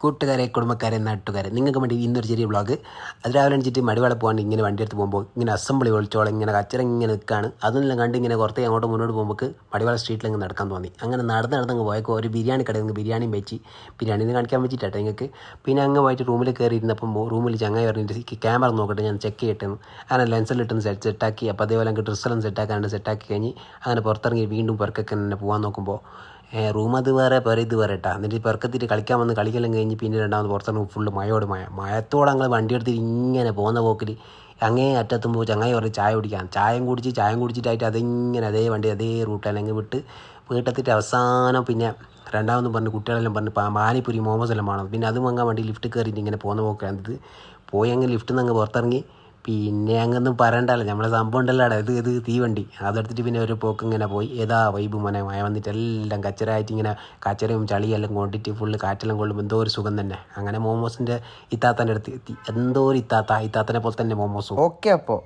കൂട്ടുകാരെ, കുടുംബക്കാരെ, നാട്ടുകാരെ, നിങ്ങൾക്ക് വേണ്ടി ഇന്നൊരു ചെറിയ വ്ളോഗ്. അത് രാവിലെ അണിച്ചിട്ട് മടിവാള പോകാണ്ട് ഇങ്ങനെ വണ്ടി എടുത്ത് പോകുമ്പോൾ ഇങ്ങനെ അസംബ്ലി വിളിച്ചോളം ഇങ്ങനെ കച്ചറ ഇങ്ങനെ നിൽക്കുകയാണ്. അതെല്ലാം കണ്ട് ഇങ്ങനെ കുറച്ച് അങ്ങോട്ട് മുന്നോട്ട് പോകുമ്പോൾ മടിവാള സ്ട്രീറ്റിൽ അങ്ങ് നടക്കാൻ തോന്നി. അങ്ങനെ നടന്ന് പോയപ്പോൾ ഒരു ബിരിയാണി കടയിൽ നിന്ന് ബിരിയാണിയും വെച്ച് ബിരിയാണി കാണിക്കാൻ വെച്ചിട്ടാട്ടോ നിങ്ങൾക്ക്. പിന്നെ അങ്ങ് പോയിട്ട് റൂമിൽ കയറി ഇരുന്നപ്പം റൂമിൽ ചങ്ങായി പറഞ്ഞിട്ട് ക്യാമറ നോക്കട്ടെ ഞാൻ ചെക്ക് ചെയ്തിട്ടെന്ന്. അങ്ങനെ ലെൻസിലിട്ടൊന്ന് സെറ്റാക്കി. അപ്പോൾ അതേപോലെ എനിക്ക് ഡ്രസ്സെല്ലാം സെറ്റാക്കി കഴിഞ്ഞ് അങ്ങനെ പുറത്തിറങ്ങി വീണ്ടും പുറക്കൊക്കെ തന്നെ പോകാൻ നോക്കുമ്പോൾ റൂം അത് വേറെ ഇത് വേറെ കേട്ടോ. എന്നിട്ട് പെറുക്കത്തിട്ട് കളിക്കാൻ വന്ന് കളിക്കെല്ലാം കഴിഞ്ഞ് പിന്നെ രണ്ടാമത് പുറത്തിറങ്ങി ഫുള്ള് മഴത്തോടെ ഞങ്ങൾ വണ്ടി എടുത്തിട്ട് ഇങ്ങനെ പോകുന്ന പോക്കിൽ അങ്ങേ അറ്റത്തുമ്പോൾ ചങ്ങായി പറഞ്ഞ് ചായം കുടിച്ചിട്ടായിട്ട് അതിങ്ങനെ അതേ വണ്ടി അതേ റൂട്ടിലങ്ങ് വീട്ടെത്തിയിട്ട് അവസാനം പിന്നെ രണ്ടാമതും പറഞ്ഞ് കുട്ടികളെല്ലാം പറഞ്ഞ് പാനിപ്പൂരി മോമോസ് എല്ലാം വേണം. പിന്നെ അത് വാങ്ങാൻ വേണ്ടി ലിഫ്റ്റ് കയറിയിട്ട് ഇങ്ങനെ പോകുന്ന പോക്കാണിത്. പോയി അങ്ങ് ലിഫ്റ്റിൽ നിന്ന് അങ്ങ് പുറത്തിറങ്ങി. പിന്നെ അങ്ങൊന്നും പറയണ്ടല്ലോ, നമ്മളെ സംഭവം ഉണ്ടല്ലോ അവിടെ ഇത് തീവണ്ടി അതെടുത്തിട്ട് പിന്നെ ഒരു പോക്ക് ഇങ്ങനെ പോയി. ഏതാ വൈബ് മോനെ, മഴ വന്നിട്ട് എല്ലാം കച്ചറായിട്ട് ഇങ്ങനെ കച്ചറയും ചളിയെല്ലാം കൊണ്ടിട്ട് ഫുള്ള് കാറ്റെല്ലാം കൊള്ളുമ്പോൾ എന്തോ ഒരു സുഖം തന്നെ. അങ്ങനെ മോമോസിൻ്റെ ഇത്താത്തൻ്റെ അടുത്ത് എത്തി. എന്തോ ഒരു ഇത്താത്തനെ പോലെ തന്നെ മോമോസും. ഓക്കെ അപ്പോൾ